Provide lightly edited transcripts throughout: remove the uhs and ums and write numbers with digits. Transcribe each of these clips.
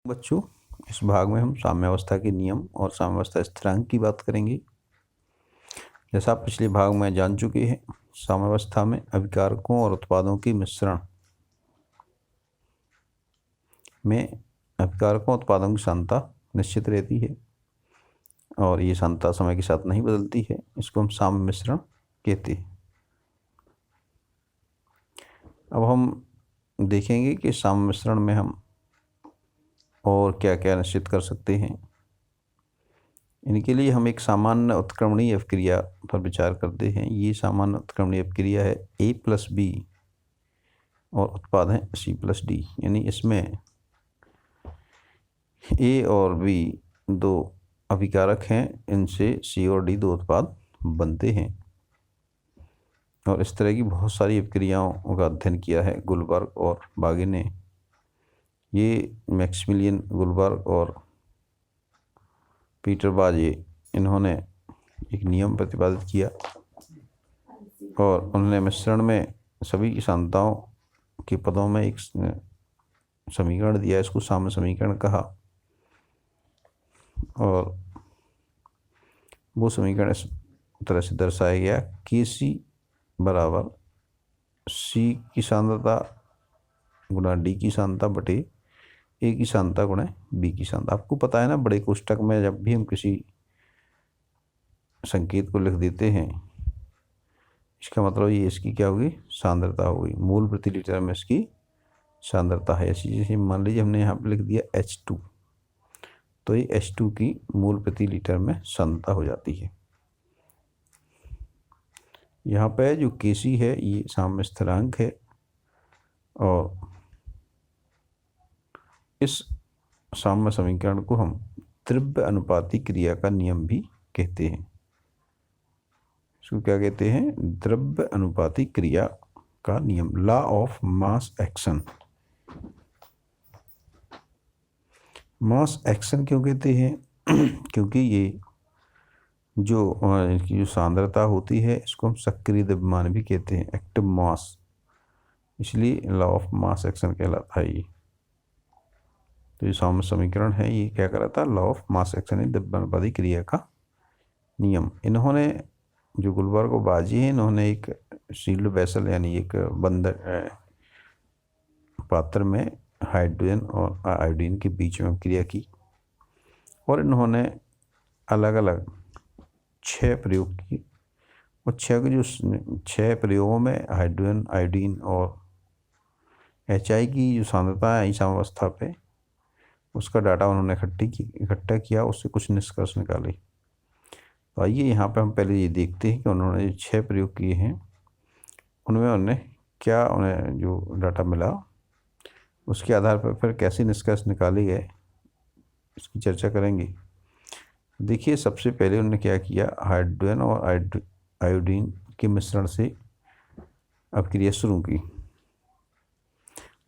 बच्चों, इस भाग में हम साम्यावस्था के नियम और साम्यावस्था स्थिरांक की बात करेंगे। जैसा आप पिछले भाग में जान चुके हैं, साम्यावस्था में अभिकारकों और उत्पादों के मिश्रण में अभिकारकों और उत्पादों की सांद्रता निश्चित रहती है और ये सांद्रता समय के साथ नहीं बदलती है। इसको हम साम्य मिश्रण कहते हैं। अब हम देखेंगे कि साम्य मिश्रण में हम और क्या क्या निश्चित कर सकते हैं। इनके लिए हम एक सामान्य उत्क्रमणीय अपक्रिया पर विचार करते हैं। ये सामान्य उत्क्रमणीय अपक्रिया है A+B और उत्पाद है C+D। यानी इसमें A और B दो अभिकारक हैं, इनसे C और D दो उत्पाद बनते हैं। और इस तरह की बहुत सारी अपक्रियाओं का अध्ययन किया है गुलबर्ग और बागे ने। ये मैक्सिमिलियन गुलबर्ग और पीटर बाजे, इन्होंने एक नियम प्रतिपादित किया और उन्होंने मिश्रण में सभी की सांद्रताओं के पदों में एक समीकरण दिया। इसको साम्य समीकरण कहा और वो समीकरण इस तरह से दर्शाया गया Kc बराबर C की सांद्रता गुणा D की सांद्रता बटे A की सांद्रता गुणा B की सांद्रता। आपको पता है ना, बड़े कोष्ठक में जब भी हम किसी संकेत को लिख देते हैं, इसका मतलब ये इसकी क्या होगी, सांद्रता होगी। मोल प्रति लीटर में इसकी सांद्रता है। ऐसी जैसे मान लीजिए हमने यहाँ पर लिख दिया H2, तो ये H2 की मोल प्रति लीटर में सांद्रता हो जाती है। यहाँ पे जो Kc है ये साम्य स्थिरांक है और इस साम्य समीकरण को हम द्रव्य अनुपाती क्रिया का नियम भी कहते हैं। इसको क्या कहते हैं, द्रव्य अनुपाती क्रिया का नियम, law of mass action. Mass action क्यों कहते हैं क्योंकि ये जो इनकी जो सांद्रता होती है इसको हम सक्रिय द्रव्यमान भी कहते हैं, एक्टिव मास, इसलिए लॉ ऑफ मास एक्शन कहलाता है ये। तो ये साम्य समीकरण है, ये क्या कराता है, लॉ ऑफ मास एक्शन, द्रव्य अनुपाती क्रिया का नियम। इन्होंने जो गुलबर्ग और बाजी है, इन्होंने एक सील्ड वेसल यानी एक बंद पात्र में हाइड्रोजन और आयोडीन के बीच में क्रिया की और इन्होंने अलग अलग 6 प्रयोग किए और 6 प्रयोगों में हाइड्रोजन, आयोडीन और HI की जो सांद्रता है साम्यावस्था पे, उसका डाटा उन्होंने इकट्ठा किया, उससे कुछ निष्कर्ष निकाले। तो आइए यहाँ पे हम पहले ये देखते हैं कि उन्होंने 6 प्रयोग किए हैं, उनमें उन्हें जो डाटा मिला उसके आधार पर फिर कैसे निष्कर्ष निकाले गए, इसकी चर्चा करेंगे। देखिए, सबसे पहले उन्होंने क्या किया, हाइड्रोजन और आयोडीन के मिश्रण से अपक्रिया शुरू की।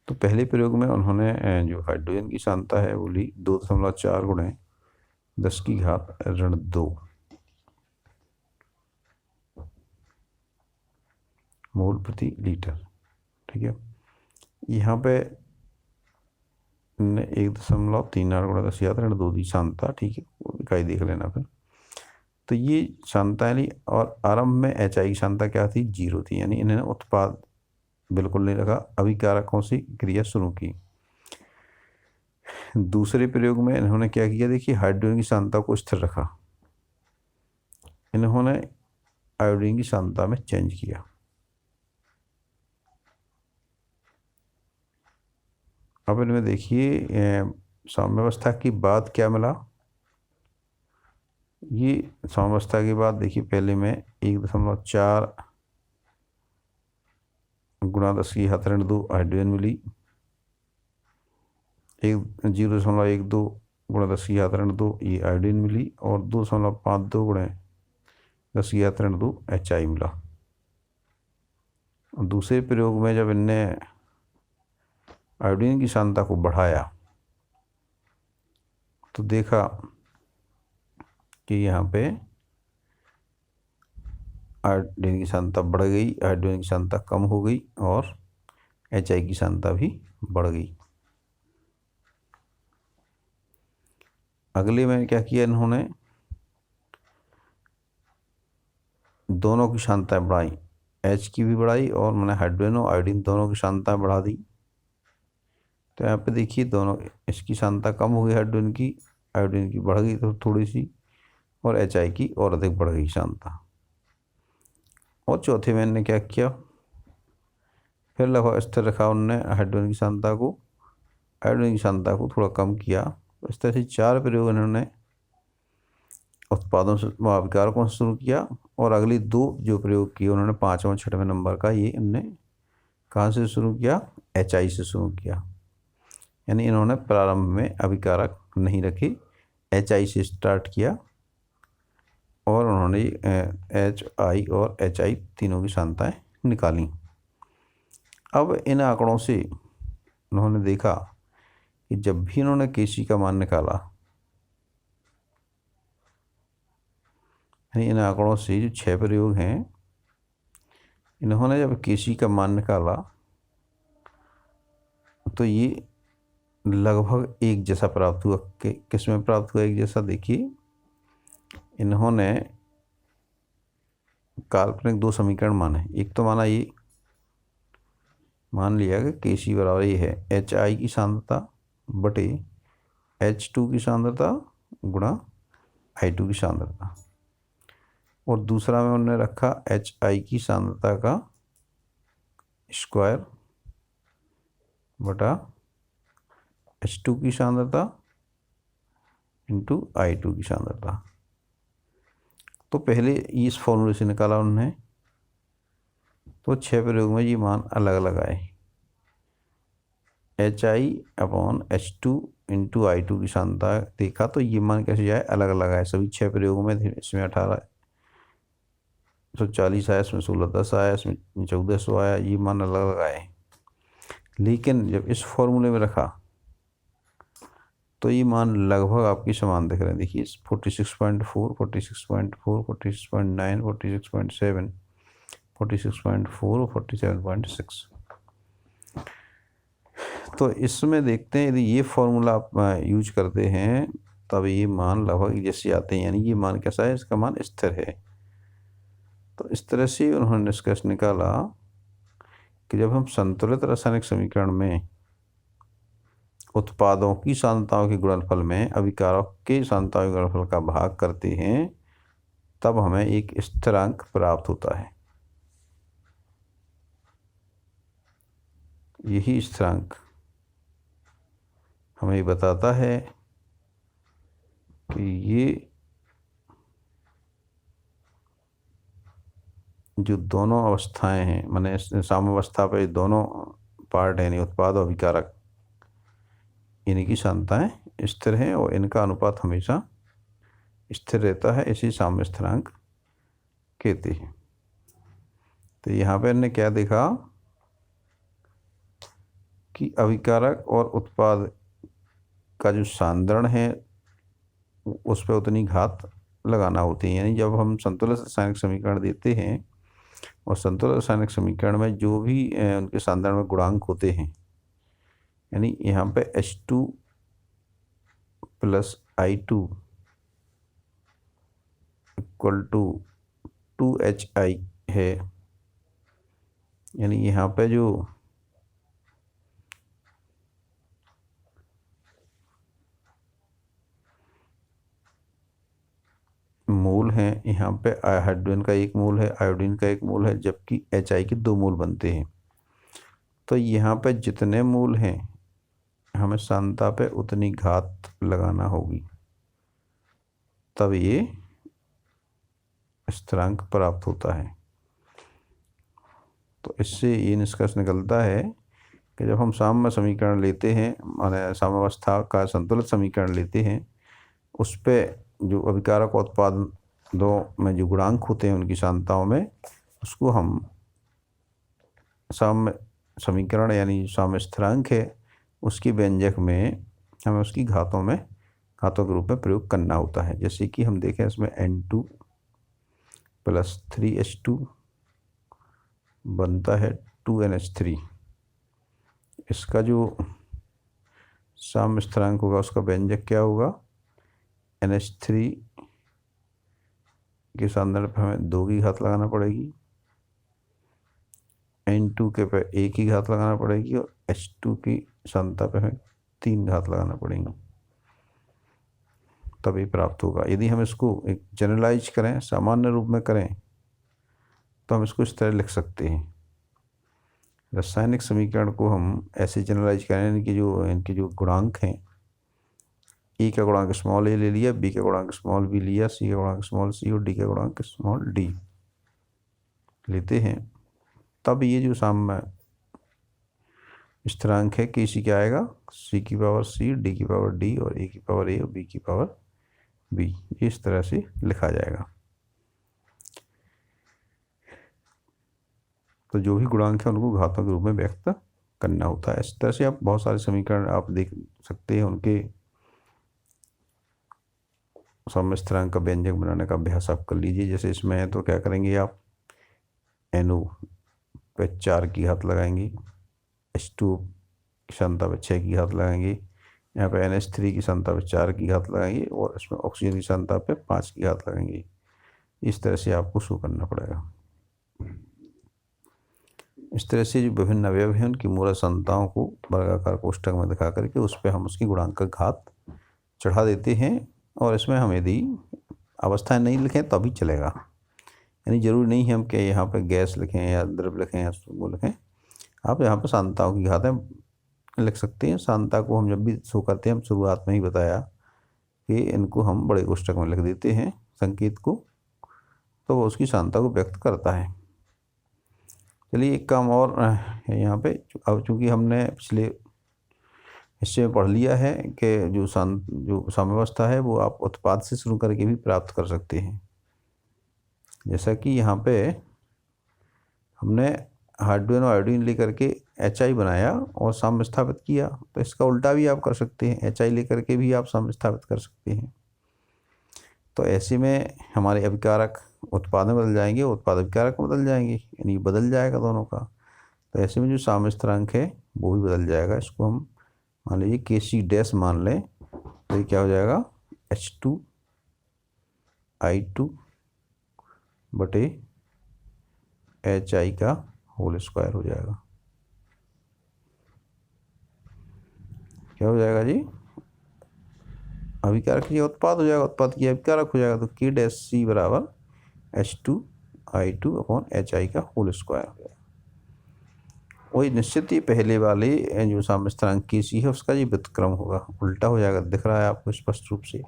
तो पहले प्रयोग में उन्होंने जो हाइड्रोजन की सांद्रता है वो ली 2.4 गुणे 10⁻²⁻² मोल प्रति लीटर। ठीक है, यहाँ पे 1.38 गुणा 10⁻² दी सांद्रता। ठीक है, वो इकाई देख लेना फिर। तो ये सांद्रता ली और आरंभ में HI की सांद्रता क्या थी, 0 थी, यानी इन्होंने उत्पाद बिल्कुल नहीं रखा, अभिकारकों से क्रिया शुरू की। दूसरे प्रयोग में इन्होंने क्या किया, देखिए हाइड्रोजन की सांद्रता को स्थिर रखा, इन्होंने आयोडीन की सांद्रता में चेंज किया। अब इनमें देखिए साम्यावस्था के बाद क्या मिला, ये साम्यावस्था के बाद देखिए पहले में 1.4 गुणा 10⁻² हाइड्रोजन मिली, 0.12 गुणा 10⁻² ये आयोडीन मिली और 2.52 गुणा 10⁻² HI मिला। और दूसरे प्रयोग में जब इनने आयोडीन की सांद्रता को बढ़ाया तो देखा कि यहाँ पे आयोडीन की सांद्रता बढ़ गई, हाइड्रोजन की सांद्रता कम हो गई और HI की सांद्रता भी बढ़ गई। अगले में क्या किया इन्होंने, दोनों की सांद्रताएं बढ़ाई, H की भी बढ़ाई और मैंने हाइड्रोजन और आयोडीन दोनों की सांद्रताएं बढ़ा दी। तो यहाँ पे देखिए दोनों, इसकी सांद्रता कम हो गई हाइड्रोजन की, आयोडीन की बढ़ गई तो थोड़ी सी, और HI की और अधिक बढ़ गई सांद्रता। और चौथे में इन्होंने क्या किया, फिर लगभग स्थिर रखा उन्होंने हाइड्रोजन की सांद्रता को, आयोडीन की सांद्रता को थोड़ा कम किया। तो इस तरह से 4 प्रयोग इन्होंने उत्पादों से अभिकारकों से शुरू किया, और अगली 2 जो प्रयोग किए उन्होंने 5वें और 6वें नंबर का, ये इनने कहाँ से शुरू किया, HI से शुरू किया। यानी इन्होंने प्रारंभ में अभिकारक नहीं रखे, HI से स्टार्ट किया और उन्होंने HI और HI तीनों की सांद्रताएं निकाली। अब इन आंकड़ों से उन्होंने देखा कि जब भी इन्होंने Kc का मान निकाला, यानी इन आंकड़ों से जो 6 प्रयोग हैं, इन्होंने जब Kc का मान निकाला तो ये लगभग एक जैसा प्राप्त हुआ। किस में प्राप्त हुआ एक जैसा, देखिए इन्होंने काल्पनिक 2 समीकरण माने। एक तो माना ये, मान लिया कि Kc बराबर ये है HI की सांद्रता बटे H2 की सांद्रता गुणा I2 की सांद्रता, और दूसरा में उन्होंने रखा HI की सांद्रता का स्क्वायर बटा H2 की सांद्रता इंटू I2 की सांद्रता। तो पहले इस फॉर्मूले से निकाला उन्होंने, तो 6 प्रयोग में ये मान अलग अलग आए। HI/H2 इंटू I2 की सांद्रता देखा तो ये मान कैसे जाए, अलग अलग आए सभी 6 प्रयोगों में। इसमें 1840 आया, इसमें 1610 आया, इसमें 1400 आया, ये मान अलग अलग आए। लेकिन जब इस फॉर्मूले में रखा तो ये मान लगभग आपकी समान दिख रहे हैं। देखिए 46.4, 46.4, 46.9, 46.7, 46.4 और 47.6। तो इसमें देखते हैं यदि ये फॉर्मूला आप यूज करते हैं तब ये मान लगभग जैसे आते हैं, यानी ये मान कैसा है, इसका मान स्थिर है। तो इस तरह से उन्होंने निष्कर्ष निकाला कि जब हम संतुलित रासायनिक समीकरण में उत्पादों की सांद्रताओं के गुणनफल में अभिकारक के सांद्रताओं के गुणनफल का भाग करते हैं तब हमें एक स्थिरांक प्राप्त होता है। यही स्थिरांक हमें बताता है कि ये जो दोनों अवस्थाएं हैं, माने साम्यावस्था पे दोनों पार्ट हैं, उत्पाद और अभिकारक, इनकी सांद्रताएं स्थिर हैं और इनका अनुपात हमेशा स्थिर रहता है, इसी साम्य स्थिरांक कहते हैं। तो यहाँ पे हमने क्या देखा कि अभिकारक और उत्पाद का जो सांद्रण है उस पर उतनी घात लगाना होती है। यानी जब हम संतुलित रासायनिक समीकरण देते हैं और संतुलित रासायनिक समीकरण में जो भी उनके सांद्रण में गुणांक होते हैं, यानी यहाँ पे H2 plus I2 equal to 2HI है, यानी यहाँ पे जो मोल हैं, यहाँ पे हाइड्रोजन का 1 मोल है, आयोडीन का 1 मोल है, जबकि HI के 2 मोल बनते हैं। तो यहाँ पे जितने मोल हैं हमें सांद्रता पे उतनी घात लगाना होगी, तब ये स्थिरांक प्राप्त होता है। तो इससे ये निष्कर्ष निकलता है कि जब हम साम्य समीकरण लेते हैं, माने साम्यावस्था का संतुलित समीकरण लेते हैं, उस पे जो अभिकारक उत्पादों में जो गुणांक होते हैं उनकी सांद्रताओं में, उसको हम साम्य समीकरण यानी साम्य स्थिरांक है उसकी व्यंजक में हमें उसकी घातों के रूप में प्रयोग करना होता है। जैसे कि हम देखें इसमें N2 प्लस 3H2 बनता है 2NH3। इसका जो साम्य स्थिरांक होगा उसका व्यंजक क्या होगा, NH3 के संदर्भ में हमें 2 की घात लगाना पड़ेगी, N2 के पे 1 की घात लगाना पड़ेगी और H2 की सांद्रता पे हमें 3 घात लगाना पड़ेगी, तभी प्राप्त होगा। यदि हम इसको एक जनरलाइज करें, सामान्य रूप में करें, तो हम इसको इस तरह लिख सकते हैं। रासायनिक समीकरण को हम ऐसे जनरलाइज करें, इनके जो गुणांक हैं, E का गुणांक स्मॉल a ले लिया, B का गुणांक स्मॉल b लिया, C का गुणांक स्मॉल c और D का गुणांक स्मॉल d लेते हैं, तब ये जो साम्य स्थिरांक है Kc क्या आएगा, C की पावर C, D की पावर D और A की पावर A और B की पावर B, इस तरह से लिखा जाएगा। तो जो भी गुणांक है उनको घातों के रूप में व्यक्त करना होता है। इस तरह से आप बहुत सारे समीकरण आप देख सकते हैं, उनके साम्य स्थिरांक का व्यंजक बनाने का अभ्यास आप कर लीजिए। जैसे इसमें है तो क्या करेंगे, आप NO पे 4 की घात लगाएंगे, H2 की सांद्रता पे 6 की घात लगाएंगे, यहाँ पे NH3 की सांद्रता पे 4 की घात लगाएंगे और इसमें ऑक्सीजन की सांद्रता पे 5 की घात लगाएंगे। इस तरह से आपको शो करना पड़ेगा। इस तरह से जो विभिन्न अवयव हैं उनकी मूलत सांद्रताओं को वर्गाकार कोष्ठक में दिखा करके उस पर हम उसकी गुणांक का घात चढ़ा देते हैं, और इसमें हम यदि अवस्थाएं नहीं लिखें तो भी चलेगा। यानी जरूरी नहीं है हम कि यहाँ पे गैस लिखें या द्रव लिखें या वो लिखें, आप यहाँ पे सांद्रताओं की घातें लिख सकते हैं। सांद्रता को हम जब भी शो करते हैं, हम शुरुआत में ही बताया कि इनको हम बड़े कोष्ठक में लिख देते हैं संकेत को, तो वो उसकी सांद्रता को व्यक्त करता है। चलिए एक काम और है यहाँ पे। अब चूँकि हमने पिछले हिस्से में पढ़ लिया है कि जो साम्यावस्था है वो आप उत्पाद से शुरू करके भी प्राप्त कर सकते हैं। जैसा कि यहाँ पे हमने हाइड्रोजन और आयोडीन लेकर के HI बनाया और साम्य स्थापित किया, तो इसका उल्टा भी आप कर सकते हैं, HI लेकर के भी आप साम्य स्थापित कर सकते हैं। तो ऐसे में हमारे अभिकारक उत्पाद में बदल जाएंगे, उत्पाद अभिकारक में बदल जाएंगे, यानी बदल जाएगा दोनों का। तो ऐसे में जो साम्य स्थिरांक है वो भी बदल जाएगा। इसको हम मान लीजिए Kc डैश मान लें, तो ये क्या हो जाएगा, H2I2 बटे HI का होल स्क्वायर हो जाएगा। क्या हो जाएगा जी, अभिकारक ये उत्पाद हो जाएगा, उत्पाद की अभिकारक हो जाएगा, तो K डैश C बराबर H2I2 अपॉन HI का होल स्क्वायर हो जाएगा। वही निश्चित ही पहले वाले जो साम्य स्थिरांक Kc है उसका ये व्युत्क्रम होगा, उल्टा हो जाएगा, दिख रहा है आपको स्पष्ट रूप से।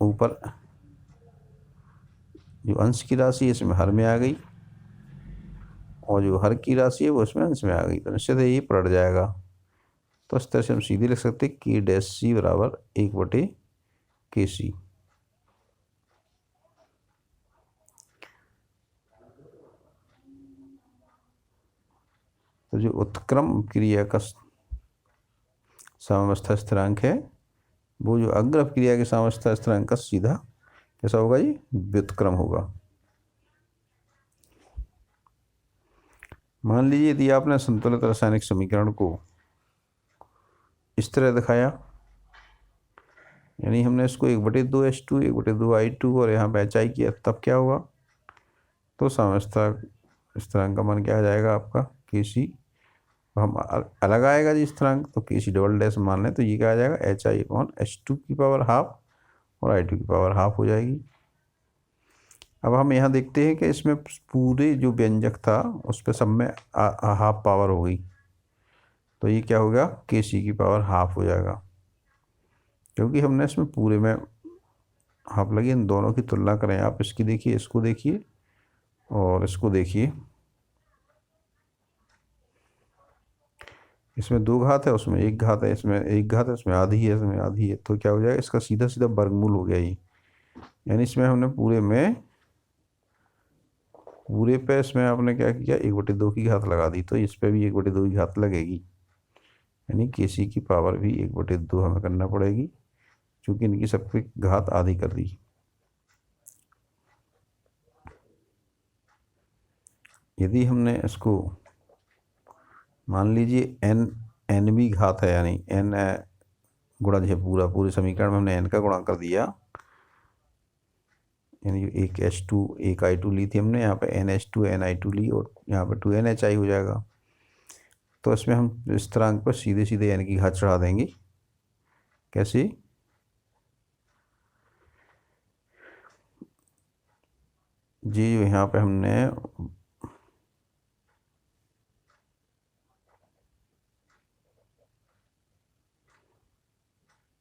ऊपर जो अंश की राशि है इसमें हर में आ गई और जो हर की राशि है वो इसमें अंश में आ गई, तो निश्चित है ये पलट जाएगा। तो इस तरह से हम सीधे लिख सकते हैं K डैश C बराबर 1/Kc। तो जो उत्क्रम क्रिया का साम्यावस्था स्थिरांक है वो जो अग्र क्रिया के साम्यावस्था स्थिरांक का सीधा कैसा होगा, ये व्युत्क्रम होगा। मान लीजिए यदि आपने संतुलित रासायनिक समीकरण को इस तरह दिखाया, यानी हमने इसको 1/2 H2 1/2 I2 और यहाँ पे HI किया, तब क्या हुआ, तो साम्यावस्था स्थिरांक का मान क्या आ जाएगा आपका Kc, हम अलग आएगा जी स्थिरांक, तो Kc डबल डैश मान लें तो ये क्या आ जाएगा, HI अपॉन H2 की पावर हाफ और I2 की पावर हाफ हो जाएगी। अब हम यहाँ देखते हैं कि इसमें पूरे जो व्यंजक था उस पर सब में हाफ पावर हो गई, तो ये क्या होगा, Kc की पावर हाफ हो जाएगा, क्योंकि हमने इसमें पूरे में हाफ लगी। इन दोनों की तुलना करें आप, इसकी देखिए, इसको देखिए और इसको देखिए, इसमें 2 घात है, उसमें 1 घात है, इसमें 1 घात है, उसमें आधी है, इसमें आधी है, तो क्या हो जाएगा, इसका सीधा सीधा वर्गमूल हो गया ये। यानी इसमें हमने पूरे पे इसमें आपने क्या किया, 1/2 की घात लगा दी, तो इस पे भी 1/2 की घात लगेगी, यानी Kc की पावर भी 1/2 हमें करना पड़ेगी, क्योंकि इनकी सबकी घात आधी कर दी। यदि हमने इसको मान लीजिए n भी घात है, यानी n गुणा जैसे पूरे समीकरण में हमने n का गुणा कर दिया, यानी एक H2 एक I2 ली थी हमने, यहाँ पे NH2 NI2 ली और यहाँ पे 2NHI हो जाएगा। तो इसमें हम इस तरह पर सीधे सीधे n की घात चढ़ा देंगे। कैसे? जी यहाँ पे हमने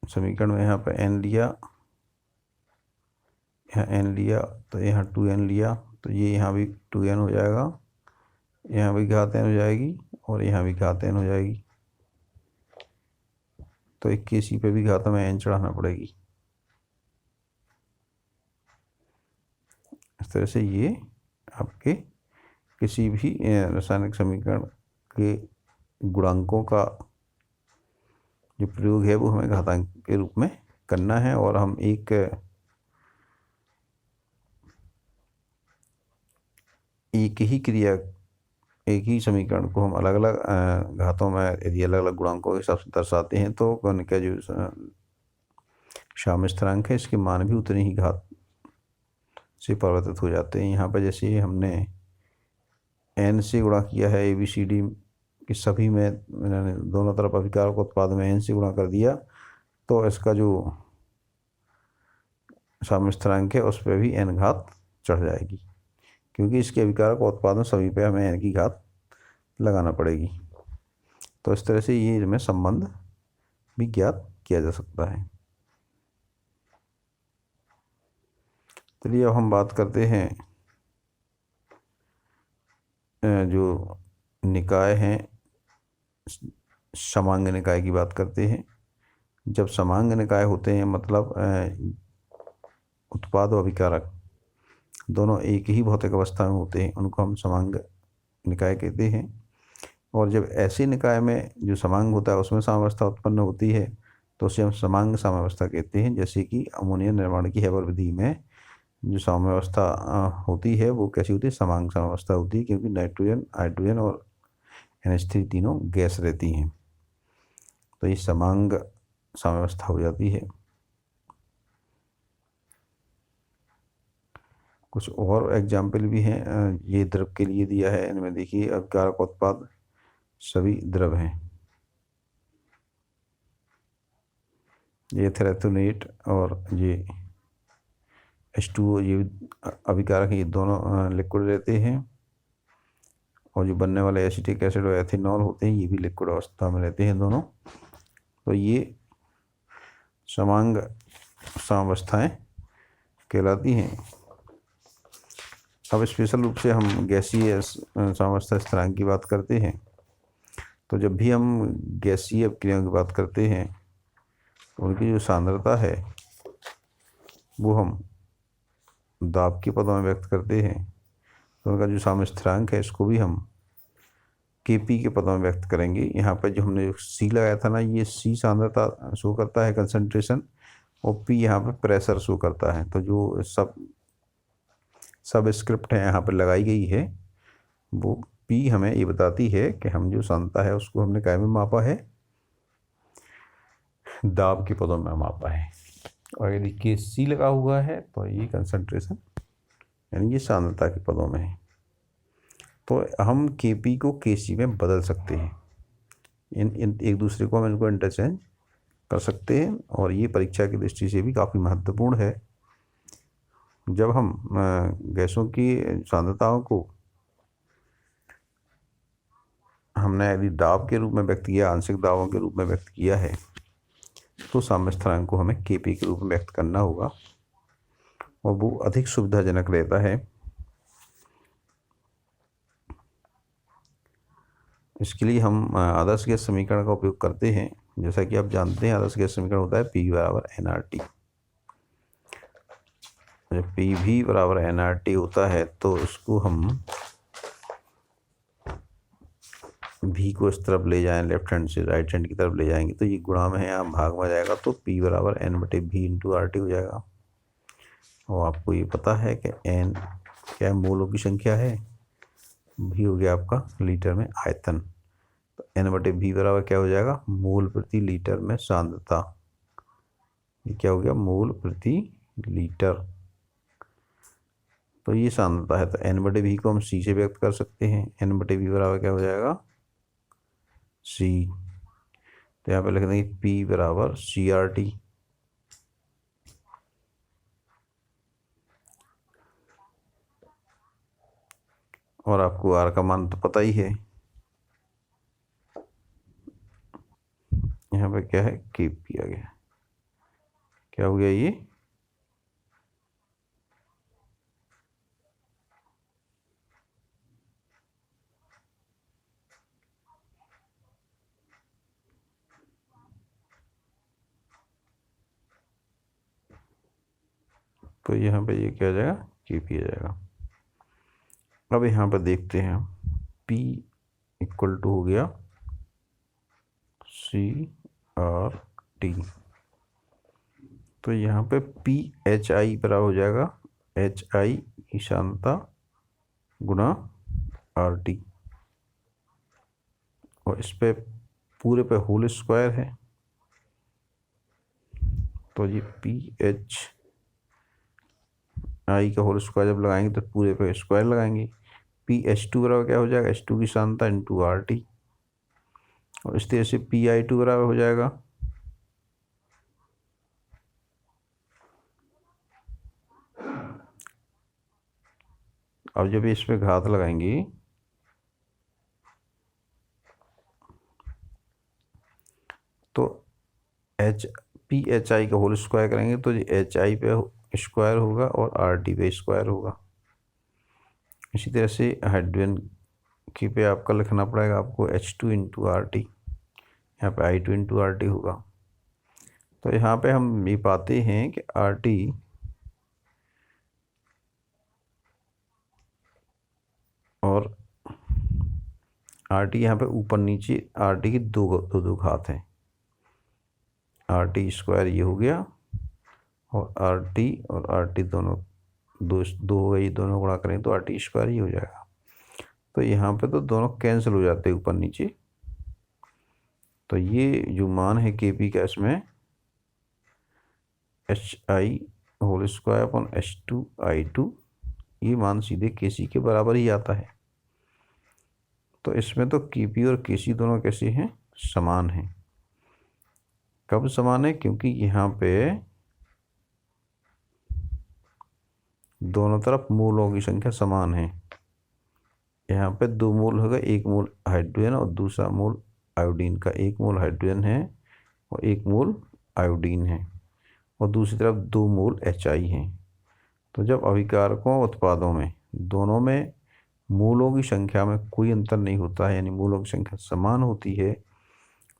समीकरण में यहाँ पे n लिया, यहाँ n लिया, तो यहाँ 2n लिया, तो ये यहाँ भी 2n हो जाएगा, यहाँ भी घात n हो जाएगी और यहाँ भी घात n हो जाएगी। तो 21 पे भी घात में n चढ़ाना पड़ेगी। इस तरह से ये आपके किसी भी रासायनिक समीकरण के गुणांकों का जो प्रयोग है वो हमें घातांक के रूप में करना है, और हम एक ही क्रिया, एक ही समीकरण को हम अलग अलग घातों में यदि अलग अलग गुणांकों के हिसाब से दर्शाते हैं तो उनका जो साम्य स्थिरांक है इसके मान भी उतनी ही घात से परिवर्तित हो जाते हैं। यहाँ पर जैसे हमने n से गुणा किया है ABCD कि सभी में दोनों तरफ अभिकारक उत्पाद में n से गुणा कर दिया, तो इसका जो साम्य स्थिरांक है उस पर भी n घात चढ़ जाएगी, क्योंकि इसके अभिकारक उत्पाद में सभी पे हमें n की घात लगाना पड़ेगी। तो इस तरह से ये इसमें संबंध भी ज्ञात किया जा सकता है। चलिए अब हम बात करते हैं जो निकाय हैं, समांग निकाय की बात करते हैं। जब समांग निकाय होते हैं मतलब उत्पाद और अभिकारक दोनों एक ही भौतिक अवस्था में होते हैं, उनको हम समांग निकाय कहते हैं। और जब ऐसे निकाय में जो समांग होता है उसमें साम्यावस्था उत्पन्न होती है तो उसे हम समांग साम्यावस्था कहते हैं। जैसे कि अमोनिया निर्माण की हैबर विधि में जो साम्यावस्था होती है वो कैसी होती है? समांग साम्यावस्था होती है, क्योंकि नाइट्रोजन, हाइड्रोजन और NH3 तीनों गैस रहती हैं, तो ये समांग साम्यावस्था हो जाती है। कुछ और एग्जाम्पल भी हैं, ये द्रव के लिए दिया है, इनमें देखिए अभिकारक उत्पाद सभी द्रव हैं, ये एथेरेथोनेट और ये H2O ये अभिकारक हैं, ये दोनों लिक्विड रहते हैं। और जो बनने वाले एसिटिक एसिड और एथेनॉल होते हैं ये भी लिक्विड अवस्था में रहते हैं दोनों। तो ये समांग साम्यावस्थाएं कहलाती हैं। अब स्पेशल रूप से हम गैसीय साम्यावस्था स्थिरांक की बात करते हैं। तो जब भी हम गैसीय क्रियाओं की बात करते हैं तो उनकी जो सांद्रता है वो हम दाब के पदों में व्यक्त करते हैं, तो उनका जो साम्य स्थिरांक है इसको भी हम Kp के पदों में व्यक्त करेंगे। यहाँ पर जो हमने C लगाया था ना, ये C सांद्रता शो करता है, कंसंट्रेशन, और P यहाँ पर प्रेशर शो करता है। तो जो सब स्क्रिप्ट है यहाँ पर लगाई गई है वो P हमें ये बताती है कि हम जो सांद्रता है उसको हमने क्या में मापा है? दाब के पदों में मापा है। और यदि Kc लगा हुआ है तो ये कंसंट्रेशन यानी ये सांद्रता के पदों में है। तो हम Kp को Kc में बदल सकते हैं, इन एक दूसरे को हम इनको इंटरचेंज कर सकते हैं, और ये परीक्षा की दृष्टि से भी काफ़ी महत्वपूर्ण है। जब हम गैसों की सांद्रताओं को हमने यदि दाब के रूप में व्यक्त किया, आंशिक दाबों के रूप में व्यक्त किया है, तो साम्य स्थिरांक को हमें Kp के रूप में व्यक्त करना होगा, और वो अधिक सुविधाजनक रहता है। इसके लिए हम आदर्श गैस समीकरण का उपयोग करते हैं। जैसा कि आप जानते हैं आदर्श गैस समीकरण होता है P बराबर nRT। जब PV बराबर nRT होता है तो उसको हम V को इस तरफ ले जाएं, लेफ्ट हैंड से राइट हैंड की तरफ ले जाएंगे तो ये गुणा में है, यहाँ भाग में जाएगा, तो P बराबर N/V × RT हो जाएगा। और आपको ये पता है कि N क्या मोलों की संख्या है, V हो गया आपका लीटर में आयतन, तो N/V बराबर क्या हो जाएगा? मोल प्रति लीटर में सांद्रता। ये क्या हो गया, मोल प्रति लीटर। तो ये सांद्रता है। तो n/v को हम c से व्यक्त कर सकते हैं। n/v बराबर क्या हो जाएगा, c। तो यहाँ पे लिख देंगे p बराबर CRT। और आपको r का मान तो पता ही है, यहाँ पे क्या है, kp आ गया। क्या हो गया ये, तो यहाँ पे ये क्या आ जाएगा, kp आ जाएगा। अब यहाँ पर देखते हैं हम, p इक्वल टू हो गया CRT। तो यहाँ पे PHI बराबर हो जाएगा HI ईशानता गुणा RT, और इस पे पूरे पे होल स्क्वायर है। तो ये PHI का होल स्क्वायर जब लगाएंगे तो पूरे पे स्क्वायर लगाएंगे। PH2 बराबर क्या हो जाएगा, H2 की ईशानता इंटू RT, और इस तरह से PI2 बराबर हो जाएगा, अब जब इसमें घात लगाएंगे तो PHI का होल स्क्वायर करेंगे तो ये HI पे स्क्वायर होगा और RT पे स्क्वायर होगा। इसी तरह से हाइड्रोजन की पे आपका लिखना पड़ेगा आपको H2 इंटू RT, यहाँ पे I2 इंटू RT होगा। तो यहाँ पे हम ये पाते हैं कि RT और RT यहाँ पे ऊपर नीचे RT की दो घात हैं। RT स्क्वायर ये हो गया, और RT और RT दोनों दो हो गई, दोनों गुणा करें तो RT स्क्वायर ही हो जाएगा। तो यहाँ पे तो दोनों कैंसिल हो जाते हैं ऊपर नीचे। तो ये जो मान है kp का, इसमें HI whole square upon H2I2, ये मान सीधे kc के बराबर ही आता है। तो इसमें तो kp और kc दोनों कैसे हैं, समान हैं। कब समान है, क्योंकि यहाँ पे दोनों तरफ मूलों की संख्या समान है। यहाँ पे दो मूल होगा, एक मूल हाइड्रोजन और दूसरा मूल आयोडीन का। एक मूल हाइड्रोजन है और एक मूल आयोडीन है, और दूसरी तरफ दो मूल HI हैं। तो जब अभिकारकों उत्पादों में दोनों में मूलों की संख्या में कोई अंतर नहीं होता है, यानी मूलों की संख्या समान होती है,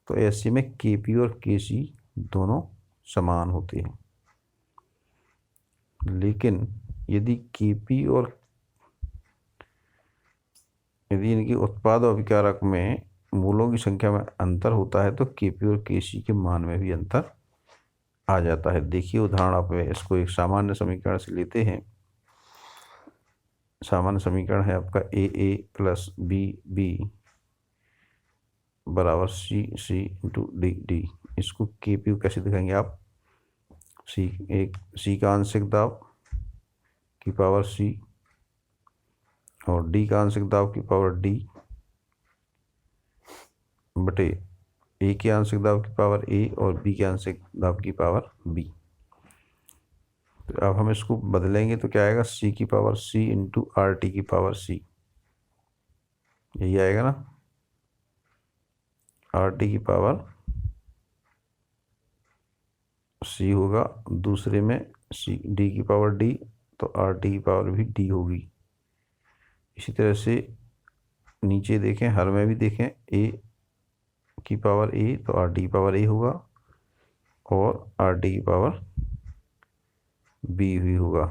तो ऐसे में kp और kc दोनों समान होते हैं। लेकिन यदि इनकी उत्पाद और अभिकारक में मूलों की संख्या में अंतर होता है तो kp और kc के मान में भी अंतर आ जाता है। देखिए उदाहरण आप इसको एक सामान्य समीकरण से लेते हैं। सामान्य समीकरण है आपका AA प्लस BB बराबर C इंटू D। इसको kp कैसे दिखाएंगे आप, C का आंशिक दाब की पावर C और D का आंशिक दाब की पावर D बटे A के आंशिक दाब की पावर A और B के आंशिक दाब की पावर B। तो अब हम इसको बदलेंगे तो क्या आएगा, C की पावर C इंटू RT की पावर C, यही आएगा ना। RT की पावर C होगा, दूसरे में D की पावर D, तो RT की पावर भी D होगी। इसी तरह से नीचे देखें, हर में भी देखें, A की पावर A तो RT की पावर A होगा, और RT की पावर B भी होगा।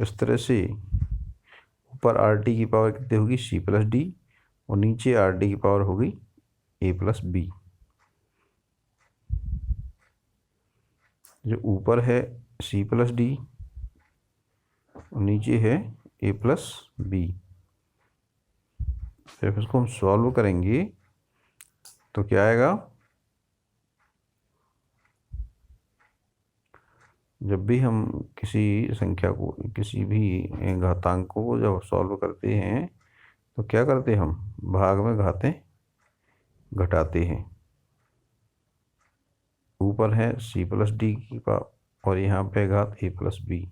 इस तरह से ऊपर RT की पावर कितनी होगी, C प्लस D, और नीचे RT की पावर होगी A प्लस B। जो ऊपर है C प्लस D और नीचे है A प्लस B। फिर इसको हम सॉल्व करेंगे तो क्या आएगा, जब भी हम किसी संख्या को, किसी भी घातांक को जब सॉल्व करते हैं तो क्या करते हैं, हम भाग में घातें घटाते हैं। ऊपर है c+d की पावर और यहाँ पे घात a+b।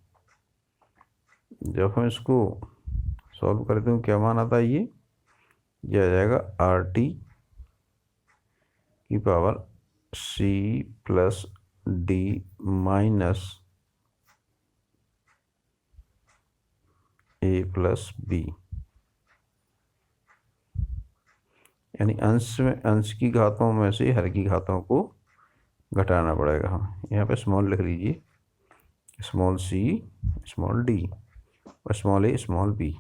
जब हम इसको सॉल्व करते हैं क्या मान आता है, ये आ जाएगा RT की पावर c+d माइनस a+b। यानी अंश की घातों में से हर की घातों को घटाना पड़ेगा। हम यहाँ पे स्मॉल लिख लीजिए, स्मॉल c स्मॉल d और small a small b।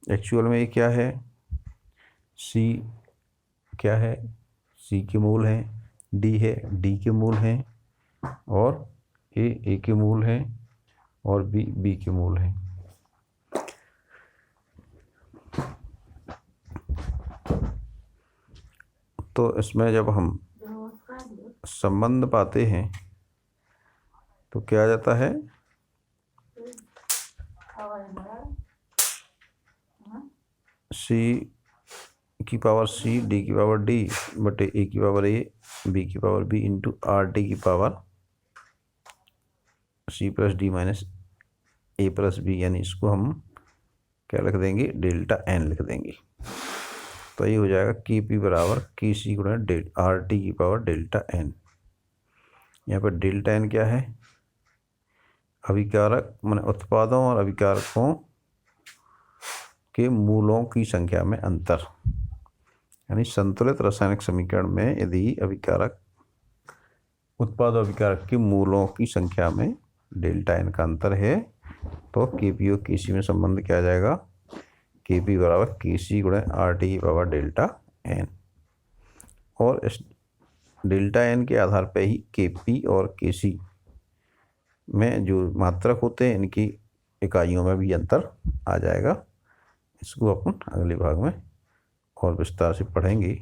Actual में ये क्या है, c क्या है, c के मूल हैं, d है d के मूल हैं, और a के मूल हैं, और b के मूल हैं। तो इसमें जब हम संबंध पाते हैं तो क्या आ जाता है, c की पावर c, d की पावर d बटे a की पावर a, b की पावर b इंटू RT की पावर c+d माइनस a+b। यानी इसको हम क्या लिख देंगे, डेल्टा n लिख देंगे। तो ये हो जाएगा Kp बराबर Kc गुणा RT की पावर डेल्टा n। यहाँ पर डेल्टा n क्या है, अभिकारक माने उत्पादों और अभिकारकों के मूलों की संख्या में अंतर। यानी संतुलित रासायनिक समीकरण में यदि अभिकारक, उत्पाद और अभिकारक के मूलों की संख्या में डेल्टा n का अंतर है तो Kp और Kc में संबंध क्या आ जाएगा, Kp बराबर Kc गुणा RT की पावर डेल्टा n। और इस डेल्टा n के आधार पर ही Kp और Kc में जो मात्रक होते हैं इनकी इकाइयों में भी अंतर आ जाएगा। इसको अपन अगले भाग में और विस्तार से पढ़ेंगे।